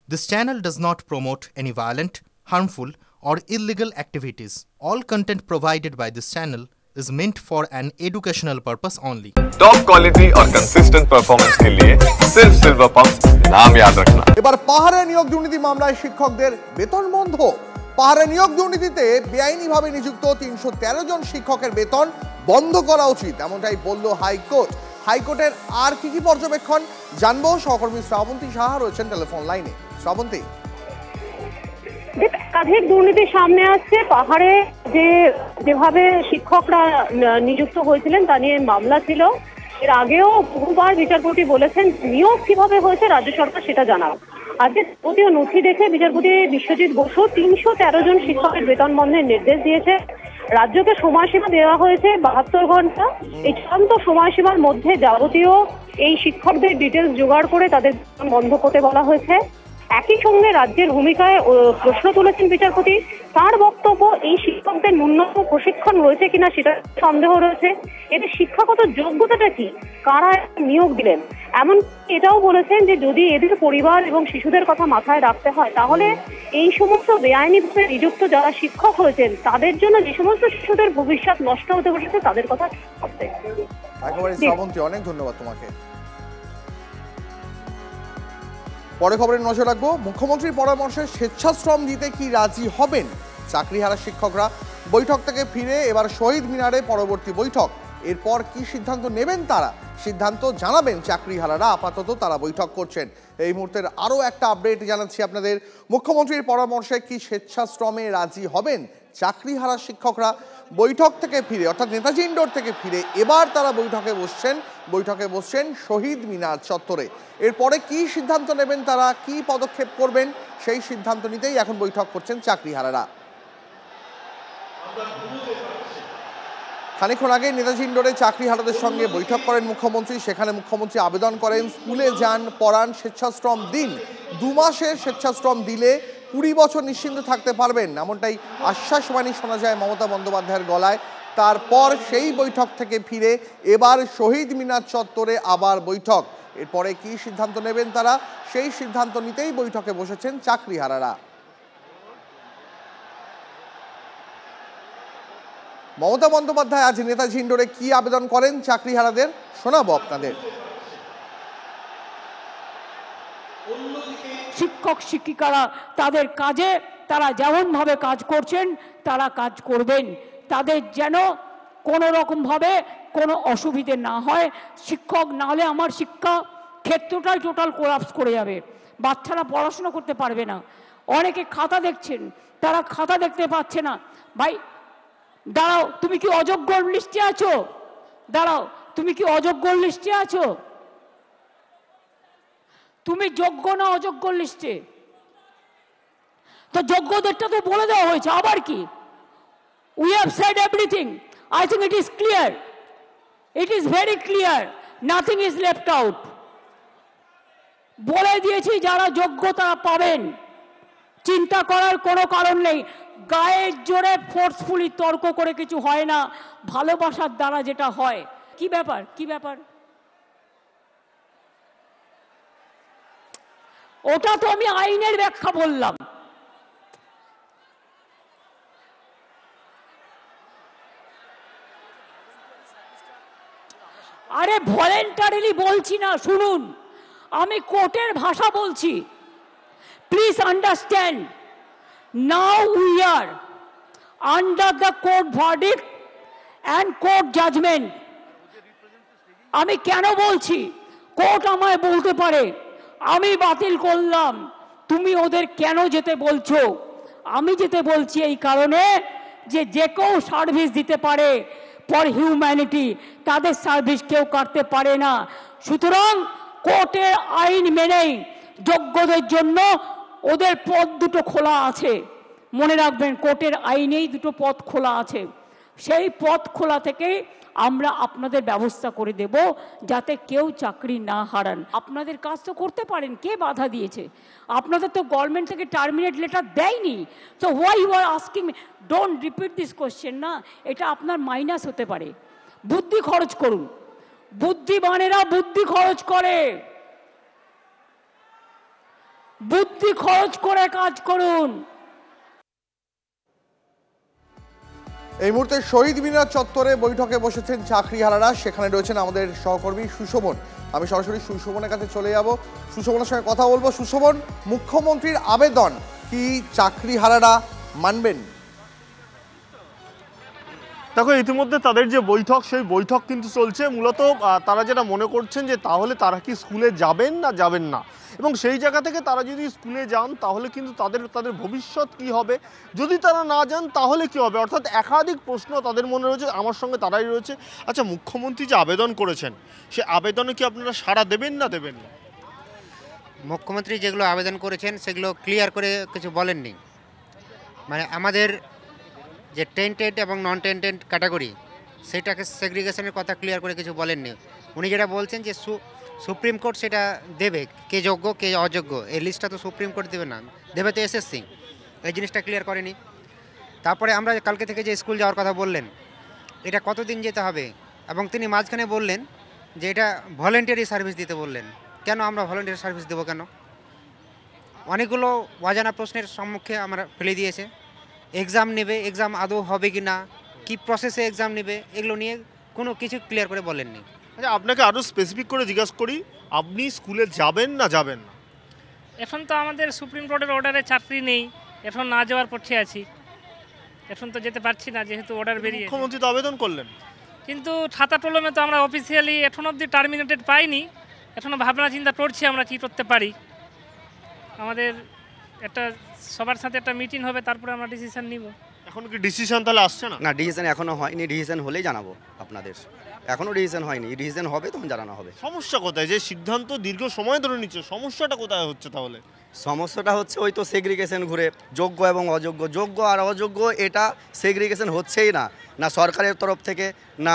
This channel does not promote any violent, harmful, or illegal activities. All content provided by this channel is meant for an educational purpose only. Top quality और consistent performance के लिए सिर्फ silver pumps नाम याद रखना। এবার পাহাড়ে নিয়োগ দুর্নীতি মামলায় শিক্ষকদের বেতন বন্ধ। পাহাড়ে নিয়োগ দুর্নীতিতে বেআইনিভাবে নিযুক্ত ৩১৩ জন শিক্ষকের বেতন বন্ধ করা উচিত, এমনটাই বলল হাইকোর্ট। হাইকোর্টের আর কি পর্যবেক্ষণ জানবো, সহকর্মী শ্রাবন্তী সাহা রয়েছেন টেলিফোন লাইনে। শ্রাবন্তী, একাধিক দুর্নীতি সামনে আসছে। পাহাড়ে যেভাবে শিক্ষকরা নিযুক্ত হয়েছিলেন তা নিয়ে মামলা ছিল। এর আগেও বহুবার বিচারপতি বলেছেন নিয়োগ কিভাবে হয়েছে রাজ্য সরকার সেটা জানাও। আজকে যাবতীয় নথি দেখে বিচারপতি বিশ্বজিৎ বসু ৩১৩ জন শিক্ষকের বেতন বন্ধের নির্দেশ দিয়েছে। রাজ্যকে সময়সীমা দেওয়া হয়েছে ৭২ ঘন্টা। এই চূড়ান্ত সময়সীমার মধ্যে যাবতীয় এই শিক্ষকদের ডিটেলস জোগাড় করে তাদের বেতন বন্ধ করতে বলা হয়েছে। একই সঙ্গে রাজ্যের ভূমিকায় প্রশ্ন তুলেছেন বিচারপতি। তার বক্তব্য, এই শিক্ষকদের ন্যূনতম প্রশিক্ষণ রয়েছে কিনা সেটা সন্দেহ রয়েছে। এদের শিক্ষাগত যোগ্যতাটা কি, কারা নিয়োগ দিলেন, এমন এটাও বলেছেন যে যদি এদের পরিবার এবং শিশুদের কথা মাথায় রাখতে হয় তাহলে এই সমস্ত বেআইনিভাবে নিযুক্ত যারা শিক্ষক হয়েছেন তাদের জন্য যে সমস্ত শিশুদের ভবিষ্যৎ নষ্ট হতে বসেছে তাদের কথা ভাবতে। একেবারে শ্রাবন্তী, অনেক ধন্যবাদ তোমাকে। পরে খবরে নজর রাখবো। মুখ্যমন্ত্রীর পরামর্শে স্বেচ্ছাশ্রম দিতে কি রাজি হবেন চাকরিহারা শিক্ষকরা? বৈঠক থেকে ফিরে এবার শহীদ মিনারে পরবর্তী বৈঠক। এরপর কি সিদ্ধান্ত নেবেন তারা, সিদ্ধান্ত জানাবেন চাকরিহারারা। আপাতত তারা বৈঠক করছেন। এই মুহূর্তের আরও একটা আপডেট জানাচ্ছি আপনাদের। মুখ্যমন্ত্রীর পরামর্শে কি স্বেচ্ছাশ্রমে রাজি হবেন চাকরিহারা শিক্ষকরা? বৈঠক থেকে ফিরে, অর্থাৎ নেতাজি ইন্ডোর থেকে ফিরে এবার তারা বৈঠকে বসছেন শহীদ মিনার চত্বরে। এরপরে কি সিদ্ধান্ত নেবেন তারা, কি পদক্ষেপ করবেন, সেই সিদ্ধান্ত নিতেই এখন বৈঠক করছেন চাকরিহারারা। খানিকক্ষণ আগে নেতাজি ইন্ডোরে চাকরিহারাদের সঙ্গে বৈঠক করেন মুখ্যমন্ত্রী। সেখানে মুখ্যমন্ত্রী আবেদন করেন স্কুলে যান, পড়ান, স্বেচ্ছাশ্রম দিন। ২ মাসের স্বেচ্ছাশ্রম দিলে ২০ বছর নিশ্চিন্ত থাকতে পারবেন, এমনটাই আশ্বাসবাণী শোনা যায় মমতা বন্দ্যোপাধ্যায়ের গলায়। তারপর সেই বৈঠক থেকে ফিরে এবার শহীদ মিনার চত্বরে আবার বৈঠক। এরপরে কি সিদ্ধান্ত নেবেন তারা, সেই সিদ্ধান্ত নিতেই বৈঠকে বসেছেন চাকরিহারারা। মমতা বন্দ্যোপাধ্যায় আজ নেতাজি ইন্ডোরে কি আবেদন করেন চাকরিহারাদের শোনাবো আপনাদের। শিক্ষক শিক্ষিকারা তাদের কাজে তারা যেমনভাবে কাজ করছেন তারা কাজ করবেন, তাদের যেন কোনো রকমভাবে কোনো অসুবিধে না হয়। শিক্ষক না হলে আমার শিক্ষা ক্ষেত্রটাই টোটাল কোলাপস করে যাবে, বাচ্চারা পড়াশোনা করতে পারবে না। অনেকে খাতা দেখছেন, তারা খাতা দেখতে পাচ্ছে না। ভাই দাঁড়াও, তুমি কি অযোগ্য লিস্টে আছো? দাঁড়াও, তুমি কি অযোগ্য লিস্টে আছো? তুমি যোগ্য না অযোগ্য লিস্টে? তো যোগ্যদেরটা তো বলে দেওয়া হয়েছে, আবার কি? We have said everything. I think it is clear, it is very clear, nothing is left out. বলে দিয়েছি যারা যোগ্য তারা পাবেন, চিন্তা করার কোনো কারণ নেই। গায়ের জোরে ফোর্সফুলি তর্ক করে কিছু হয় না, ভালোবাসার দ্বারা যেটা হয়। কি ব্যাপার, কি ব্যাপার? ওটা তো আমি আইনের ব্যাখ্যা বললাম। আরে ভলেন্টারিলি বলছি না, শুনুন, আমি কোর্টের ভাষা বলছি। Please understand, now we are under the court verdict and court judgement. আমি কেন বলছি, কোর্ট আমায় বলতে পারে আমি বাতিল করলাম, তুমি ওদের কেন যেতে বলছো? আমি যেতে বলছি এই কারণে যে কেউ সার্ভিস দিতে পারে ফর হিউম্যানিটি, তাদের সার্ভিস কেউ কাটতে পারে না। সুতরাং কোর্টের আইন মেনেই যোগ্যদের জন্য ওদের পথ দুটো খোলা আছে। মনে রাখবেন, কোর্টের আইনেই দুটো পথ খোলা আছে। সেই পথ খোলা থেকেই আমরা আপনাদের ব্যবস্থা করে দেব যাতে কেউ চাকরি না হারান। আপনাদের কাজ তো করতে পারেন, কে বাধা দিয়েছে? আপনাদের তো গভর্নমেন্ট থেকে টার্মিনেট লেটার দেয়নি। So why you are asking me? Don't repeat this question না, এটা আপনার মাইনাস হতে পারে। বুদ্ধি খরচ করুন, বুদ্ধিমানেরা বুদ্ধি খরচ করে। বুদ্ধি খরচ করে কাজ করুন। এই মুহূর্তে শহীদ মিনার চত্বরে বৈঠকে বসেছেন চাকরিহারারা। সেখানে রয়েছেন আমাদের সহকর্মী সুশোভন। আমি সরাসরি সুশোভনের কাছে চলে যাব, সুশোভনের সঙ্গে কথা বলবো। সুশোভন, মুখ্যমন্ত্রীর আবেদন কি চাকরিহারারা মানবেন? দেখো, ইতিমধ্যে তাদের যে বৈঠক, সেই বৈঠক কিন্তু চলছে। মূলত তারা যেটা মনে করছেন যে তাহলে তারা কি স্কুলে যাবেন না যাবেন না, এবং সেই জায়গা থেকে তারা যদি স্কুলে যান তাহলে কিন্তু তাদের ভবিষ্যৎ কি হবে, যদি তারা না যান তাহলে কি হবে, অর্থাৎ একাধিক প্রশ্ন তাদের মনে রয়েছে। আমার সঙ্গে তারাই রয়েছে। আচ্ছা, মুখ্যমন্ত্রী যে আবেদন করেছেন, সে আবেদনে কি আপনারা সাড়া দেবেন না দেবেন না? মুখ্যমন্ত্রী যেগুলো আবেদন করেছেন সেগুলো ক্লিয়ার করে কিছু বলেননি। মানে আমাদের যে টেন্টেড এবং নন টেন্টেড ক্যাটাগরি, সেটাকে সেগ্রিগেশনের কথা ক্লিয়ার করে কিছু বলেননি। উনি যেটা বলছেন যে সুপ্রিম কোর্ট সেটা দেবে, কে যোগ্য কে অযোগ্য, এই লিস্টটা তো সুপ্রিম কোর্ট দেবে না, দেবে তো এসএসসি। এই জিনিসটা ক্লিয়ার করেনি। তারপরে আমরা কালকে থেকে যে স্কুল যাওয়ার কথা বললেন, এটা কতদিন যেতে হবে, এবং তিনি মাঝখানে বললেন যে এটা ভলেন্টিয়ারি সার্ভিস দিতে বললেন। কেন আমরা ভলেন্টিয়ারি সার্ভিস দেবো কেন? অনেকগুলো অজানা প্রশ্নের সম্মুখে আমরা ফেলে দিয়েছে। এক্সাম নেবে, এক্সাম আদৌ হবে কি না, কী প্রসেসে এক্সাম নেবে, এগুলো নিয়ে কোনো কিছু ক্লিয়ার করে বলেননি। আচ্ছা, আপনাকে আরও স্পেসিফিক করে জিজ্ঞাসা করি, আপনি স্কুলে যাবেন না যাবেন না? এখন তো আমাদের সুপ্রিম কোর্টের অর্ডারে চাকরি নেই, এখন না যাওয়ার পক্ষে আছি। এখন তো যেতে পারছি না, যেহেতু অর্ডার বেরিয়ে। মুখ্যমন্ত্রী তো আবেদন করলেন, কিন্তু খাতা কলমে তো আমরা অফিসিয়ালি এখন অবধি টার্মিনেটেড পাইনি। এখনও ভাবনা চিন্তা করছি আমরা কী করতে পারি। আমাদের একটা সবার সাথে একটা মিটিং হবে, তারপরে আমরা ডিসিশন নিব। এখন কি ডিসিশন তাহলে আসছে না? না, ডিসিশন এখনো হয়নি। ডিসিশন হলেই জানাবো আপনাদের। এখনো ডিসিশন হয়নি, ডিসিশন হবে তখন জানানো হবে। সমস্যা কোথায়? যে সিদ্ধান্ত দীর্ঘ সময় ধরে নিচ্ছে, সমস্যাটা কোথায় হচ্ছে তাহলে? সমস্যাটা হচ্ছে ওই তো সেগ্রিগেশন ঘুরে, যোগ্য এবং অযোগ্য, যোগ্য আর অযোগ্য, এটা সেগ্রিগেশন হচ্ছেই না। না সরকারের তরফ থেকে, না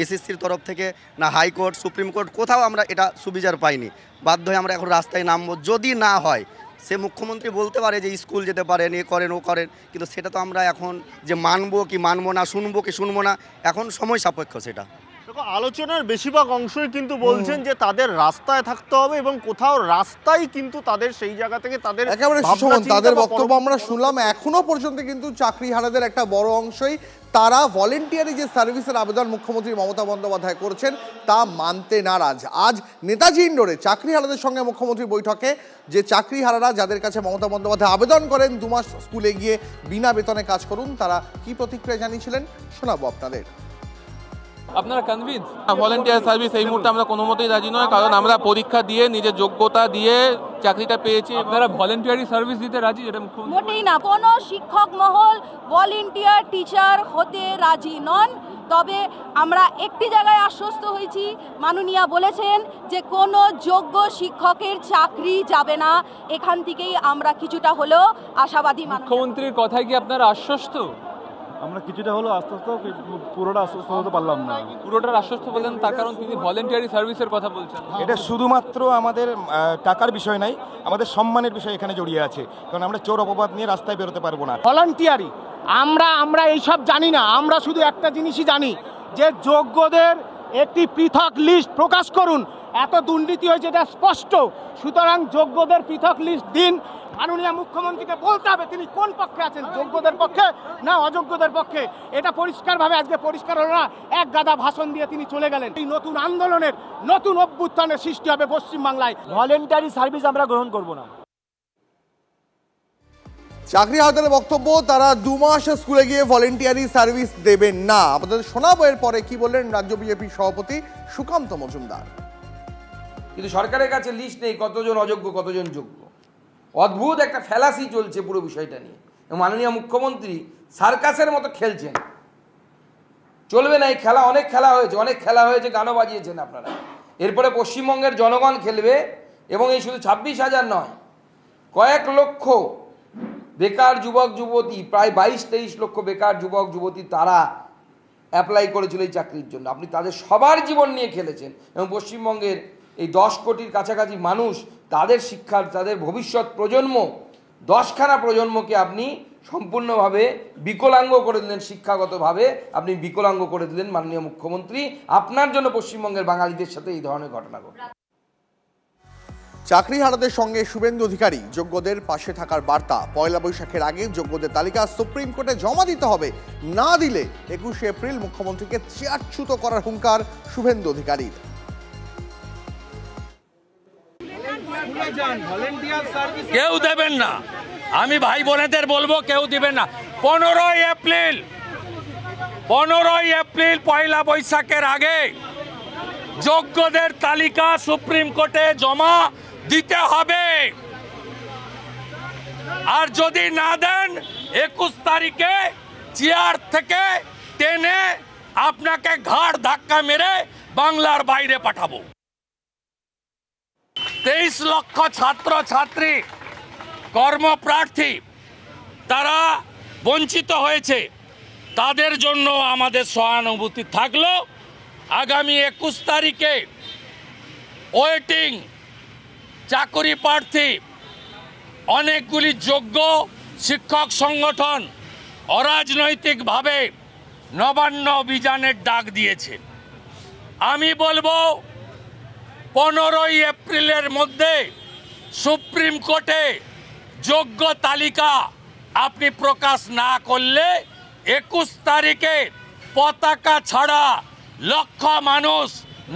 এসএসসির তরফ থেকে, না হাইকোর্ট সুপ্রিম কোর্ট, কোথাও আমরা এটা সুবিচার পাইনি। বাধ্য হয়ে আমরা এখন রাস্তায় নামবো। যদি না হয়, সে মুখ্যমন্ত্রী বলতে পারে যে স্কুল যেতে পারেন, এ করেন ও করেন, কিন্তু সেটা তো আমরা এখন যে মানবো কি মানবো না, শুনবো কি শুনবো না, এখন সময় সাপেক্ষ সেটা। দেখো, আলোচনার বেশিরভাগ অংশই কিন্তু বলছেন যে তাদের রাস্তায় থাকতে হবে, এবং কোথাও রাস্তায় কিন্তু তাদের সেই জায়গা থেকে তাদের একেবারে সুশোভন, তাদের বক্তব্য আমরা শুনলাম। এখনো পর্যন্ত কিন্তু চাকরিহারাদের একটা বড় অংশই তারা ভলেন্টিয়ারি যে সার্ভিসের আবেদন মুখ্যমন্ত্রী মমতা বন্দ্যোপাধ্যায় করেছেন তা মানতে নারাজ। আজ নেতাজি ইন্ডোরে চাকরিহারাদের সঙ্গে মুখ্যমন্ত্রী বৈঠকে যে চাকরিহারারা যাদের কাছে মমতা বন্দ্যোপাধ্যায় আবেদন করেন 2 মাস স্কুলে গিয়ে বিনা বেতনে কাজ করুন, তারা কি প্রতিক্রিয়া জানিয়েছিলেন শোনাবো আপনাদের। আপনারা কনভিন্স? ভলেন্টিয়ার সার্ভিস এই মুহূর্তে আমরা কোনো মতেই রাজি নয়, কারণ আমরা পরীক্ষা দিয়ে নিজের যোগ্যতা দিয়ে চাকরিটা পেয়েছি। আপনারা ভলেন্টিয়ারি সার্ভিস দিতে রাজি? যেটা মোটেই না। কোনো শিক্ষক মহল ভলেন্টিয়ার টিচার হতে রাজি নন। তবে আমরা একটি জায়গায় আশ্বস্ত হয়েছি, মাননীয়া বলেছেন যে কোনো যোগ্য শিক্ষকের চাকরি যাবে না। এখান থেকেই আমরা কিছুটা হলেও আশাবাদী। মুখ্যমন্ত্রীর কথায় কি আপনারা আশ্বস্ত? আমরা কিছুটা হলো আশ্বস্ত, পুরোটা আশ্বস্ত হতে পারলাম না। পুরোটার আশ্বস্ত বললেন, তার কারণ তিনি ভলেন্টিয়ারি সার্ভিসের কথা বলছেন। এটা শুধুমাত্র আমাদের টাকার বিষয় নাই, আমাদের সম্মানের বিষয় এখানে জড়িয়ে আছে, কারণ আমরা চোর অপবাদ নিয়ে রাস্তায় বেরোতে পারবো না। ভলান্টিয়ারি আমরা এইসব জানি না। আমরা শুধু একটা জিনিসই জানি যে যোগ্যদের একটি পৃথক লিস্ট প্রকাশ করুন। এত দুর্নীতি হয়েছে এটা স্পষ্ট, সুতরাং যোগ্যদের পৃথক লিস্ট দিন। মাননীয় মুখ্যমন্ত্রীকে বলতে হবে তিনি কোন পক্ষে আছেন, যোগ্যদের পক্ষে না অযোগ্যদের পক্ষে। এটা পরিষ্কারভাবে আজকে পরিষ্কার হলো না, এক গাদা ভাষণ দিয়ে তিনি চলে গেলেন। এই নতুন আন্দোলনের, নতুন অভ্যুত্থানের সৃষ্টি হবে পশ্চিমবাংলায়। ভলেন্টারি সার্ভিস আমরা গ্রহণ করব না। চাকরিহারাদের বক্তব্য, তারা 2 মাস স্কুলে গিয়ে ভলেন্টিয়ারি সার্ভিস দেবেন না। আপনাদের শোনাবো এর পরে কি বললেন রাজ্য বিজেপির সভাপতি সুকান্ত মজুমদার। কিন্তু সরকারের কাছে লিস্ট নেই কতজন অযোগ্য কতজন যোগ্য। অদ্ভুত একটা ফ্যালাসি চলছে পুরো বিষয়টা নিয়ে। মাননীয় মুখ্যমন্ত্রী সার্কাসের মতো খেলছেন। চলবে না এই খেলা। অনেক খেলা হয়েছে, গানও বাজিয়েছেন আপনারা। এরপরে পশ্চিমবঙ্গের জনগণ খেলবে, এবং এই শুধু 26,000 নয়, কয়েক লক্ষ বেকার যুবক যুবতী, প্রায় 22-23 লক্ষ বেকার যুবক যুবতী তারা অ্যাপ্লাই করেছিল এই চাকরির জন্য। আপনি তাদের সবার জীবন নিয়ে খেলেছেন, এবং পশ্চিমবঙ্গের এই 10 কোটির কাছাকাছি মানুষ, তাদের শিক্ষার, তাদের ভবিষ্যৎ প্রজন্ম, 10খানা প্রজন্মকে আপনি সম্পূর্ণভাবে বিকলাঙ্গ করে দিলেন। শিক্ষাগতভাবে আপনি বিকলাঙ্গ করে দিলেন মাননীয় মুখ্যমন্ত্রী। আপনার জন্য পশ্চিমবঙ্গের বাঙালিদের সাথে এই ধরনের ঘটনা ঘটে। চাকরিহারাদের সঙ্গে শুভেন্দু অধিকারী, যোগ্যদের পাশে থাকার বার্তা। পয়লা বৈশাখের আগে যোগ্যদের তালিকা সুপ্রিম কোর্টে জমা দিতে হবে, না দিলে 21শে এপ্রিল মুখ্যমন্ত্রীকে চেয়ারচ্যুত করার হুঙ্কার শুভেন্দু অধিকারীর। কেউ দেবেন না, আমি ভাই বোনেদের বলবো কেউ দিবেন না। 15ই এপ্রিল পয়লা বৈশাখের আগে যোগ্যদের তালিকা সুপ্রিম কোর্টে জমা দিতে হবে। আর যদি না দেন 21 তারিখে চেয়ার থেকে টেনে আপনাকে ঘাড় ধাক্কা মেরে বাংলার বাইরে পাঠাবো। 23 লক্ষ ছাত্র ছাত্রী কর্মপ্রার্থী তারা বঞ্চিত হয়েছে, তাদের জন্য আমাদের সহানুভূতি থাকলো। আগামী 21 তারিখে ওয়েটিং চাকরি প্রার্থী অনেকগুলি যোগ্য শিক্ষক সংগঠন অরাজনৈতিকভাবে নবান্ন অভিযানের ডাক দিয়েছে। আমি বলবো 15ই এপ্রিলের মধ্যে সুপ্রিম কোর্টে যোগ্য তালিকা আপনি প্রকাশ না করলে 21 তারিখে পতাকা ছাড়া লক্ষ মানুষ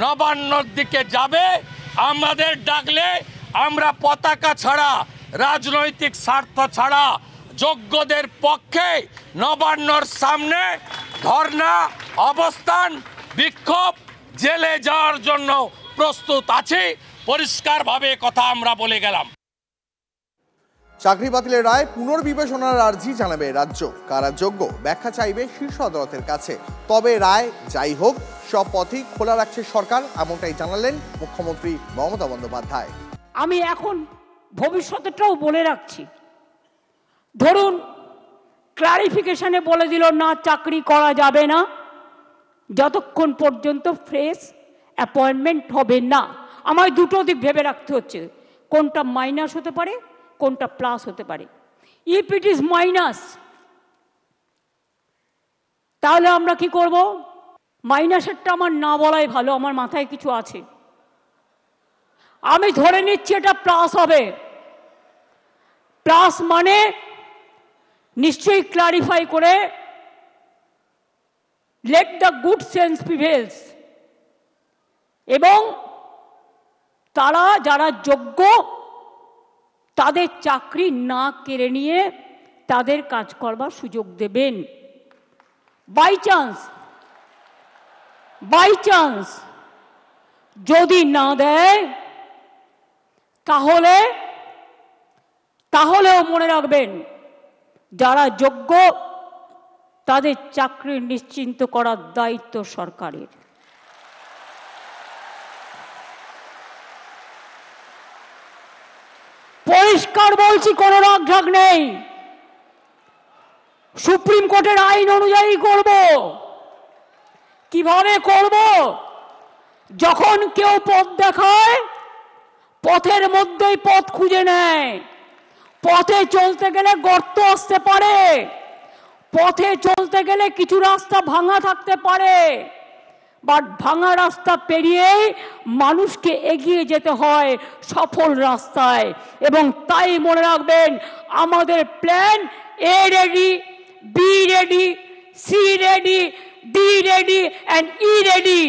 নবান্নর দিকে যাবে। আমাদের ডাকলে আমরা পতাকা ছাড়া, রাজনৈতিক স্বার্থ ছাড়া যোগ্যদের পক্ষে নবান্নর সামনে ধর্ণা, অবস্থান, বিক্ষোভ, জেলে যাওয়ার জন্য প্রস্তুত আছি। পরিষ্কারভাবে কথা আমরা বলে গেলাম। চাকরি বাতিলের রায় পুনর্বিবেচনার আর্জি জানাবে রাজ্য। কারা যোগ্য ব্যাখ্যা চাইবে শীর্ষ আদালতের কাছে। তবে রায় যাই হোক, সব পথই খোলা রাখছে সরকার, এমনটাই জানালেন মুখ্যমন্ত্রী মমতা বন্দ্যোপাধ্যায়। আমি এখন ভবিষ্যতেরটাও বলে রাখছি। ধরুন ক্লারিফিকেশনে বলে দিল না, চাকরি করা যাবে না যতক্ষণ পর্যন্ত ফ্রেশ অ্যাপয়েন্টমেন্ট হবে না। আমায় দুটো দিক ভেবে রাখতে হচ্ছে, কোনটা মাইনাস হতে পারে, কোনটা প্লাস হতে পারে। ইফ ইট ইজ মাইনাস, তাহলে আমরা কি করব? মাইনাসেরটা আমার না বলাই ভালো, আমার মাথায় কিছু আছে। আমি ধরে নিচ্ছি এটা প্লাস হবে। প্লাস মানে নিশ্চয়ই ক্লারিফাই করে let the good sense prevails, এবং তারা যারা যোগ্য তাদের চাকরি না কেড়ে নিয়ে তাদের কাজ করবার সুযোগ দেবেন। বাই চান্স যদি না দেয় তাহলেও মনে রাখবেন, যারা যোগ্য তাদের চাকরি নিশ্চিন্ত করার দায়িত্ব সরকারের। পরিষ্কার বলছি, কোনো রাগঢাক নেই। সুপ্রিম কোর্টের আইন অনুযায়ী করব। কিভাবে করব? যখন কেউ পথ দেখায়, পথের মধ্যেই পথ খুঁজে নেয়। পথে চলতে গেলে গর্ত আসতে পারে, পথে চলতে গেলে কিছু রাস্তা ভাঙা থাকতে পারে, বাট ভাঙা রাস্তা পেরিয়েই মানুষকে এগিয়ে যেতে হয় সফল রাস্তায়। এবং তাই মনে রাখবেন, আমাদের plan A ready, B ready, C ready, D ready and E ready.